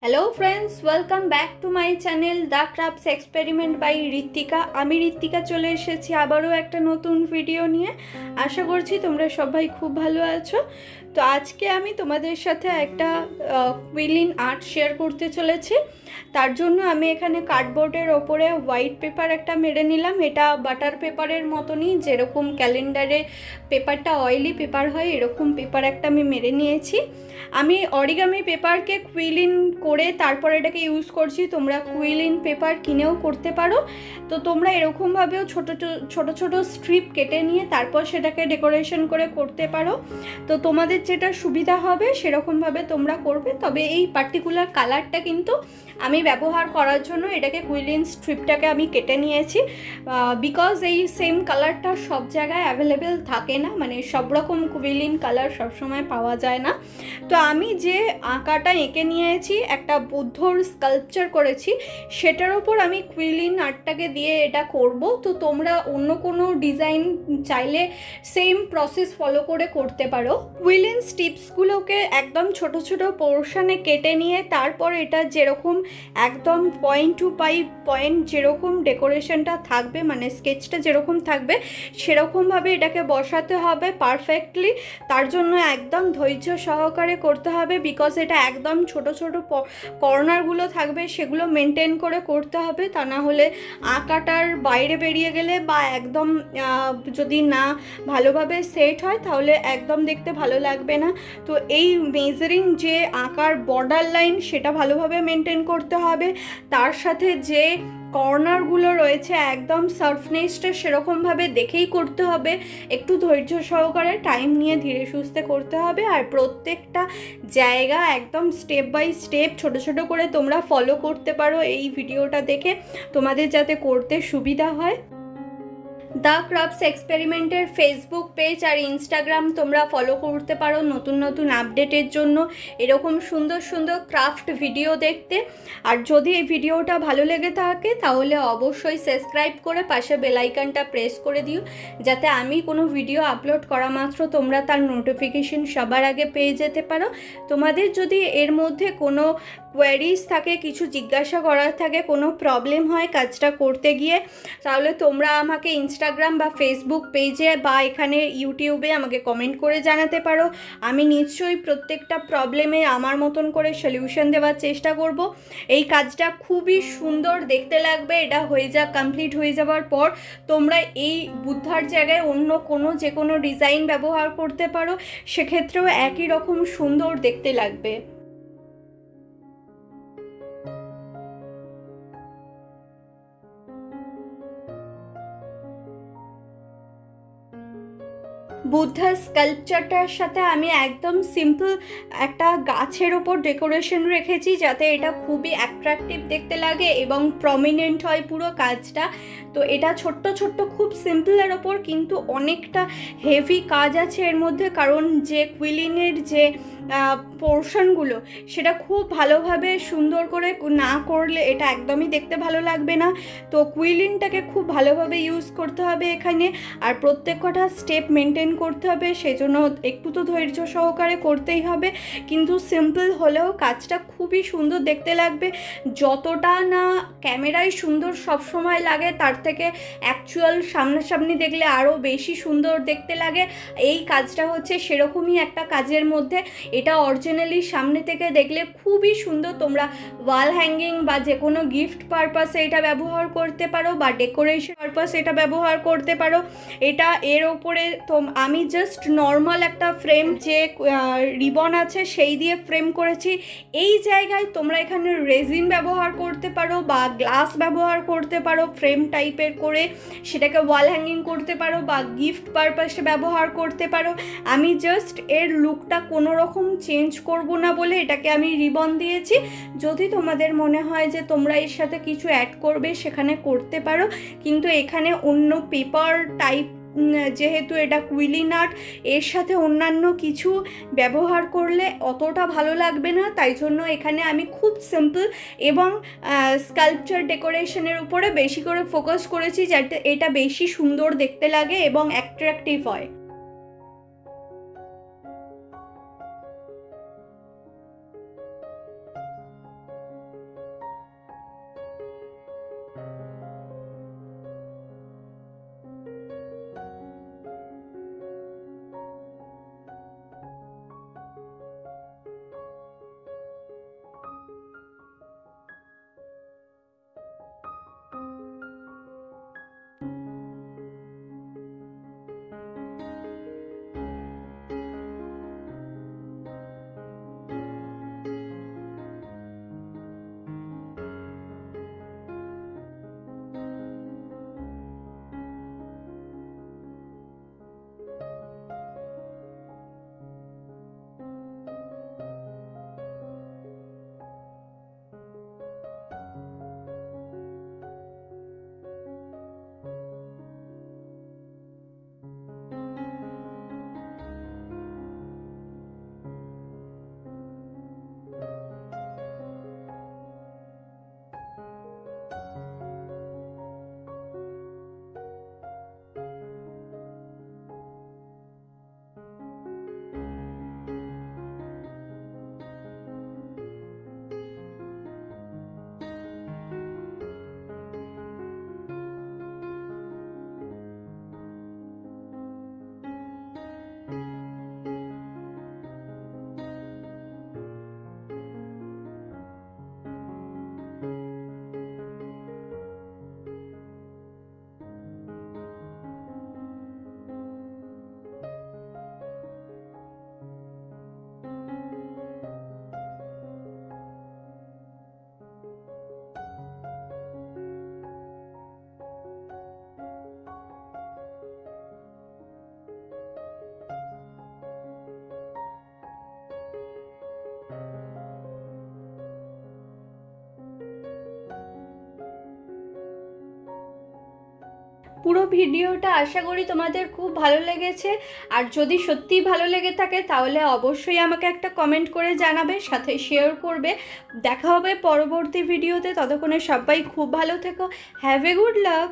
Hello friends, welcome back to my channel the crafts experiment by Ritwika. আমি ঋত্বিকা চলে এসেছি আবারও একটা নতুন ভিডিও নিয়ে। আশা করছি তোমরা সবাই খুব ভালো আছো। তো আজকে আমি তোমাদের সাথে একটা কুইলিন আর্ট শেয়ার করতে চলেছি। তার জন্য আমি এখানে কার্ডবোর্ডের ওপরে হোয়াইট পেপার একটা মেরে নিলাম। এটা বাটার পেপারের মতনই, যেরকম ক্যালেন্ডারে পেপারটা অয়েলি পেপার হয় এরকম পেপার একটা আমি মেরে নিয়েছি। আমি অরিগামি পেপারকে কুইলিন করে তারপর এটাকে ইউজ করছি। তোমরা কুইলিন পেপার কিনেও করতে পারো। তো তোমরা এরকমভাবেও ছোট ছোট স্ট্রিপ কেটে নিয়ে তারপর সেটাকে ডেকোরেশন করে করতে পারো। তো তোমাদের যেটা সুবিধা হবে সেরকমভাবে তোমরা করবে। তবে এই পার্টিকুলার কালারটা কিন্তু আমি ব্যবহার করার জন্য এটাকে কুইলিন স্ট্রিপটাকে আমি কেটে নিয়েছি, বিকজ এই সেম কালারটা সব জায়গায় অ্যাভেলেবেল থাকে না, মানে সব রকম কুইলিন কালার সবসময় পাওয়া যায় না। তো আমি যে আঁকাটা এঁকে নিয়েছি, একটা বুদ্ধর স্কাল্পচার করেছি, সেটার ওপর আমি কুইলিন আর্টটাকে দিয়ে এটা করব। তো তোমরা অন্য কোনো ডিজাইন চাইলে সেম প্রসেস ফলো করে করতে পারো। কুইলিন স্টিপসগুলোকে একদম ছোট ছোট পোর্শনে কেটে নিয়ে তারপর এটা যেরকম একদম পয়েন্ট টু পয়েন্ট যেরকম ডেকোরেশনটা থাকবে, মানে স্কেচটা যেরকম থাকবে সেরকমভাবে এটাকে বসাতে হবে পারফেক্টলি। তার জন্য একদম ধৈর্য সহকারে করতে হবে, বিকজ এটা একদম ছোট ছোট কর্নারগুলো থাকবে, সেগুলো মেনটেন করে করতে হবে। তা না হলে আঁকাটার বাইরে বেরিয়ে গেলে বা একদম যদি না ভালোভাবে সেট হয় তাহলে একদম দেখতে ভালো লাগবে না। তো এই মেজারিং যে আঁকার বর্ডার লাইন সেটা ভালোভাবে মেনটেন করতে হবে। তার সাথে যে কর্নারগুলো রয়েছে একদম সারফেসটা সেরকমভাবে দেখেই করতে হবে। একটু ধৈর্য সহকারে টাইম নিয়ে ধীরে সুস্থে করতে হবে। আর প্রত্যেকটা জায়গা একদম স্টেপ বাই স্টেপ ছোট ছোট করে তোমরা ফলো করতে পারো এই ভিডিওটা দেখে, তোমাদের যাতে করতে সুবিধা হয়। দ্য ক্রাফটস এক্সপেরিমেন্টের ফেসবুক পেজ আর ইনস্টাগ্রাম তোমরা ফলো করতে পারো নতুন নতুন আপডেটের জন্য, এরকম সুন্দর সুন্দর ক্রাফট ভিডিও দেখতে। আর যদি এই ভিডিওটা ভালো লেগে থাকে তাহলে অবশ্যই সাবস্ক্রাইব করে পাশে বেল আইকনটা প্রেস করে দিও, যাতে আমি কোনো ভিডিও আপলোড করা মাত্র তোমরা তার নোটিফিকেশন সবার আগে পেয়ে যেতে পারো। তোমাদের যদি এর মধ্যে কোনো কোয়ারিজ থাকে, কিছু জিজ্ঞাসা করার থাকে, কোনো প্রবলেম হয় কাজটা করতে গিয়ে, তাহলে তোমরা আমাকে ইনস্টাগ্রাম বা ফেসবুক পেজে বা এখানে ইউটিউবে আমাকে কমেন্ট করে জানাতে পারো। আমি নিশ্চয়ই প্রত্যেকটা প্রবলেমে আমার মতন করে সলিউশন দেওয়ার চেষ্টা করব। এই কাজটা খুবই সুন্দর দেখতে লাগবে। এটা কমপ্লিট হয়ে যাওয়ার পর তোমরা এই বুদ্ধার জায়গায় অন্য কোনো যে কোনো ডিজাইন ব্যবহার করতে পারো, সেক্ষেত্রেও একই রকম সুন্দর দেখতে লাগবে। বুদ্ধার স্কাল্পচারটার সাথে আমি একদম সিম্পল একটা গাছের ওপর ডেকোরেশন রেখেছি, যাতে এটা খুবই অ্যাট্রাকটিভ দেখতে লাগে এবং প্রমিনেন্ট হয় পুরো কাজটা। তো এটা ছোট্ট ছোট্ট খুব সিম্পলের ওপর কিন্তু অনেকটা হেভি কাজ আছে এর মধ্যে, কারণ যে কুইলিনের যে পোর্শনগুলো সেটা খুব ভালোভাবে সুন্দর করে না করলে এটা একদমই দেখতে ভালো লাগবে না। তো কুইলিনটাকে খুব ভালোভাবে ইউজ করতে হবে এখানে, আর প্রত্যেক কটা স্টেপ মেনটেন করতে হবে, সেজন্য একটু তো ধৈর্য সহকারে করতেই হবে। কিন্তু সিম্পল হলেও কাজটা খুবই সুন্দর দেখতে লাগবে। যতটা না ক্যামেরায় সুন্দর সবসময় লাগে, তার থেকে অ্যাকচুয়াল সামনাসামনি দেখলে আরও বেশি সুন্দর দেখতে লাগে। এই কাজটা হচ্ছে সেরকমই একটা কাজের মধ্যে। এটা অরিজিনালি সামনে থেকে দেখলে খুবই সুন্দর। তোমরা ওয়াল হ্যাঙ্গিং বা যে কোনো গিফট পারপাসে এটা ব্যবহার করতে পারো, বা ডেকোরেশন পারপাসে এটা ব্যবহার করতে পারো। এটা এর ওপরে আমি জাস্ট নর্মাল একটা ফ্রেম, যে রিবন আছে সেই দিয়ে ফ্রেম করেছি। এই জায়গায় তোমরা এখানে রেজিন ব্যবহার করতে পারো বা গ্লাস ব্যবহার করতে পারো ফ্রেম টাইপের করে, সেটাকে ওয়াল হ্যাঙ্গিং করতে পারো বা গিফট পারপাসে ব্যবহার করতে পারো। আমি জাস্ট এর লুকটা কোনো রকম চেঞ্জ করব না বলে এটাকে আমি রিবন দিয়েছি। যদি তোমাদের মনে হয় যে তোমরা এর সাথে কিছু অ্যাড করবে সেখানে করতে পারো, কিন্তু এখানে অন্য পেপার টাইপ, যেহেতু এটা কুইলিন আর্ট, এর সাথে অন্যান্য কিছু ব্যবহার করলে অতটা ভালো লাগবে না। তাই জন্য এখানে আমি খুব সিম্পল এবং স্কাল্পচার ডেকোরেশনের উপরে বেশি করে ফোকাস করেছি, যাতে এটা বেশি সুন্দর দেখতে লাগে এবং অ্যাট্রাকটিভ হয়। পুরো ভিডিওটা আশা করি তোমাদের খুব ভালো লেগেছে। আর যদি সত্যিই ভালো লেগে থাকে তাহলে অবশ্যই আমাকে একটা কমেন্ট করে জানাবে, সাথে শেয়ার করবে। দেখা হবে পরবর্তী ভিডিওতে, ততক্ষণে সবাই খুব ভালো থেকো। Have a good luck.